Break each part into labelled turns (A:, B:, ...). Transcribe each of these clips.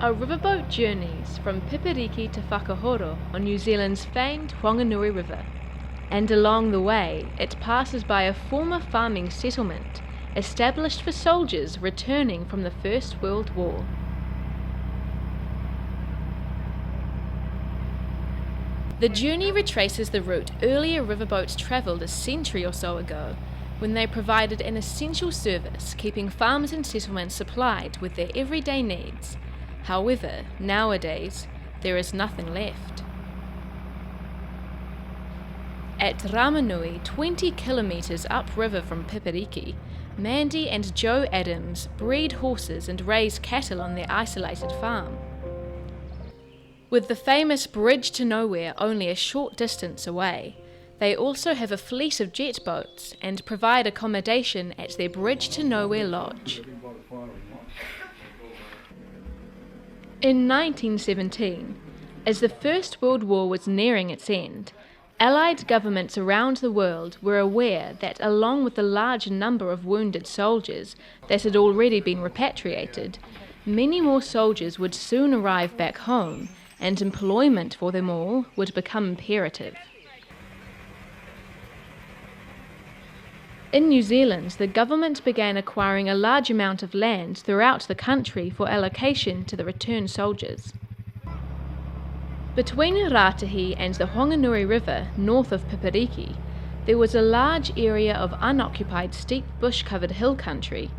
A: A riverboat journeys from Pipiriki to Whakahoro on New Zealand's famed Whanganui River, and along the way it passes by a former farming settlement established for soldiers returning from the First World War. The journey retraces the route earlier riverboats travelled a century or so ago, when they provided an essential service keeping farms and settlements supplied with their everyday needs. However, nowadays, there is nothing left. At Ramanui, 20 kilometres upriver from Pipiriki, Mandy and Joe Adams breed horses and raise cattle on their isolated farm. With the famous Bridge to Nowhere only a short distance away, they also have a fleet of jet boats and provide accommodation at their Bridge to Nowhere lodge. In 1917, as the First World War was nearing its end, Allied governments around the world were aware that along with the large number of wounded soldiers that had already been repatriated, many more soldiers would soon arrive back home, and employment for them all would become imperative. In New Zealand, the government began acquiring a large amount of land throughout the country for allocation to the returned soldiers. Between Raetihi and the Whanganui River, north of Pipiriki, there was a large area of unoccupied steep bush-covered hill country,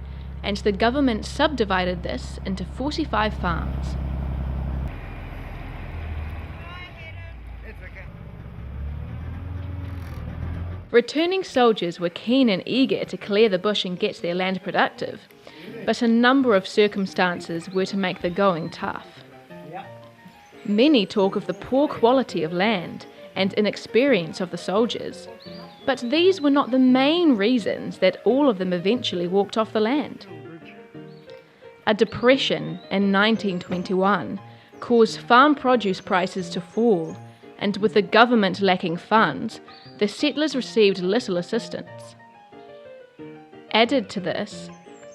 A: and the government subdivided this into 45 farms. Returning soldiers were keen and eager to clear the bush and get their land productive, but a number of circumstances were to make the going tough. Many talk of the poor quality of land and inexperience of the soldiers, but these were not the main reasons that all of them eventually walked off the land. A depression in 1921 caused farm produce prices to fall, and with the government lacking funds, the settlers received little assistance. Added to this,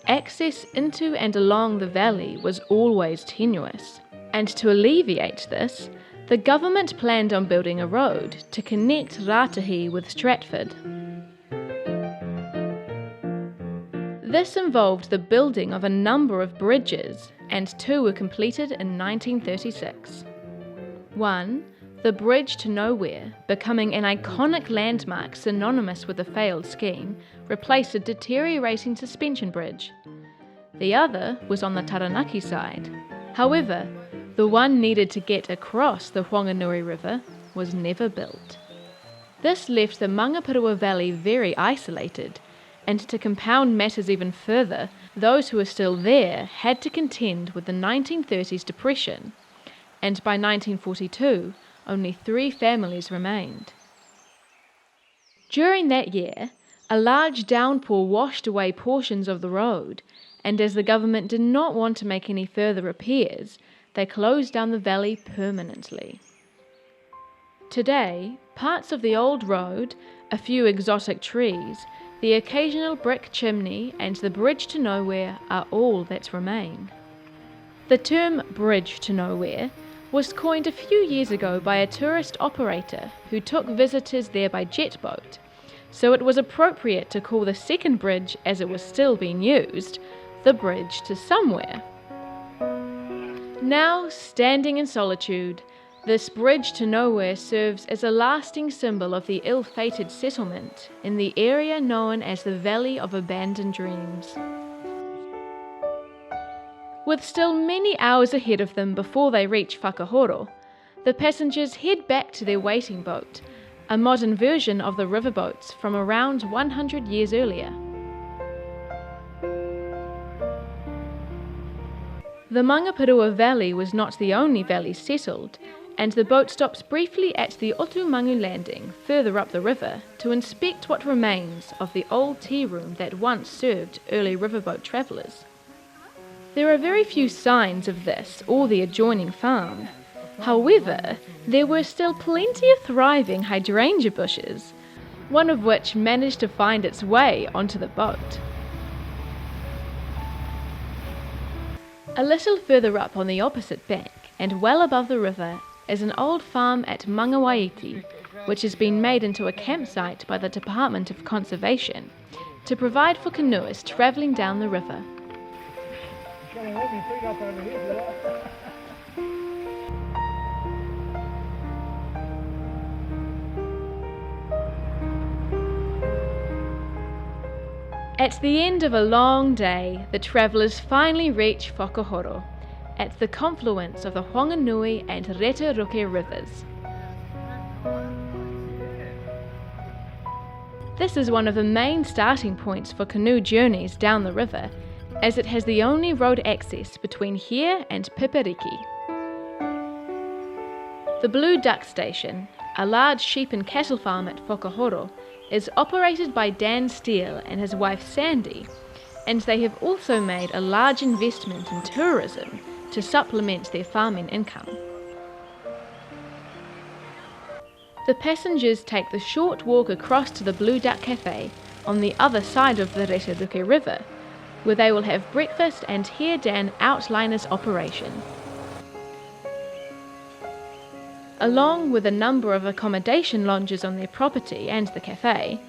A: access into and along the valley was always tenuous, and to alleviate this, the government planned on building a road to connect Raetihi with Stratford. This involved the building of a number of bridges, and two were completed in 1936. One, the Bridge to Nowhere, becoming an iconic landmark synonymous with the failed scheme, replaced a deteriorating suspension bridge. The other was on the Taranaki side. However, the one needed to get across the Whanganui River was never built. This left the Mangapurua Valley very isolated, and to compound matters even further, those who were still there had to contend with the 1930s depression, and by 1942, only 3 families remained. During that year, a large downpour washed away portions of the road, and as the government did not want to make any further repairs, they closed down the valley permanently. Today, parts of the old road, a few exotic trees, the occasional brick chimney, and the Bridge to Nowhere are all that remain. The term Bridge to Nowhere was coined a few years ago by a tourist operator who took visitors there by jet boat, so it was appropriate to call the second bridge, as it was still being used, the Bridge to Somewhere. Now, standing in solitude, this Bridge to Nowhere serves as a lasting symbol of the ill-fated settlement in the area known as the Valley of Abandoned Dreams. With still many hours ahead of them before they reach Whakahoro, the passengers head back to their waiting boat, a modern version of the riverboats from around 100 years earlier. The Mangapurua Valley was not the only valley settled, and the boat stops briefly at the Otumangu landing further up the river to inspect what remains of the old tea room that once served early riverboat travellers. There are very few signs of this or the adjoining farm. However, there were still plenty of thriving hydrangea bushes, one of which managed to find its way onto the boat. A little further up on the opposite bank, and well above the river, is an old farm at Mangapurua, which has been made into a campsite by the Department of Conservation to provide for canoeists travelling down the river. At the end of a long day, the travellers finally reach Whakahoro, at the confluence of the Whanganui and Raetihi rivers. This is one of the main starting points for canoe journeys down the river, as it has the only road access between here and Piperiki. The Blue Duck Station, a large sheep and cattle farm at Whakahoro, is operated by Dan Steele and his wife Sandy, and they have also made a large investment in tourism to supplement their farming income. The passengers take the short walk across to the Blue Duck Cafe on the other side of the Raetihi River, where they will have breakfast and hear Dan outline his operation. Along with a number of accommodation lodges on their property and the cafe,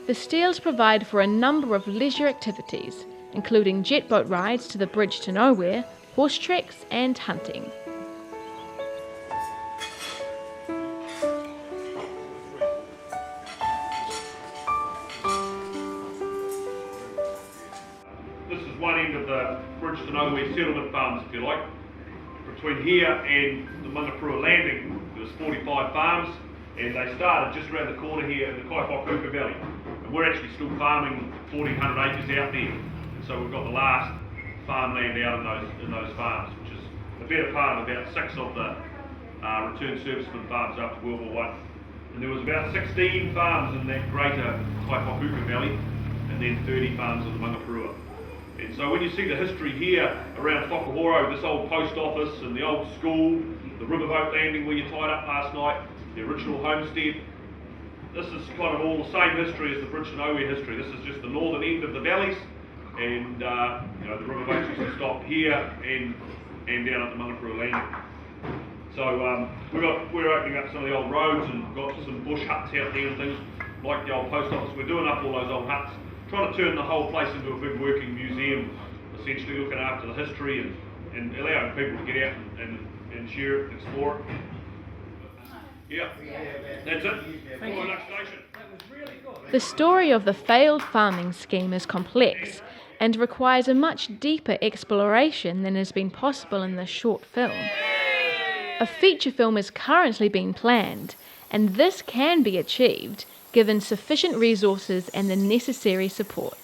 A: the Steeles provide for a number of leisure activities, including jet boat rides to the bridge to nowhere, horse treks and hunting.
B: This is one end of the bridge to nowhere settlement farms, if you like. Between here and the Mangapurua landing, there was 45 farms, and they started just around the corner here in the Kaiwhakauka Valley. And we're actually still farming 1,400 acres out there. And so we've got the last farmland out in those farms, which is a better part of about 6 of the returned servicemen farms after World War I. And there was about 16 farms in that greater Kaiwhakauka Valley, and then 30 farms in the Mangapurua. And so when you see the history here around Whakahoro, this old post office and the old school, the riverboat landing where you tied up last night, the original homestead, this is kind of all the same history as the Bridge to Nowhere history. This is just the northern end of the valleys, and the riverboats used to stop here and down at the Mangapurua landing. So we're opening up some of the old roads and got some bush huts out there and things like the old post office. We're doing up all those old huts, trying to turn the whole place into a big working museum, essentially looking after the history and allowing people to get out and share it, explore it. Yeah, that's it.
C: Thank you.
B: Next station.
A: The story of the failed farming scheme is complex and requires a much deeper exploration than has been possible in this short film. A feature film is currently being planned, and this can be achieved given sufficient resources and the necessary support.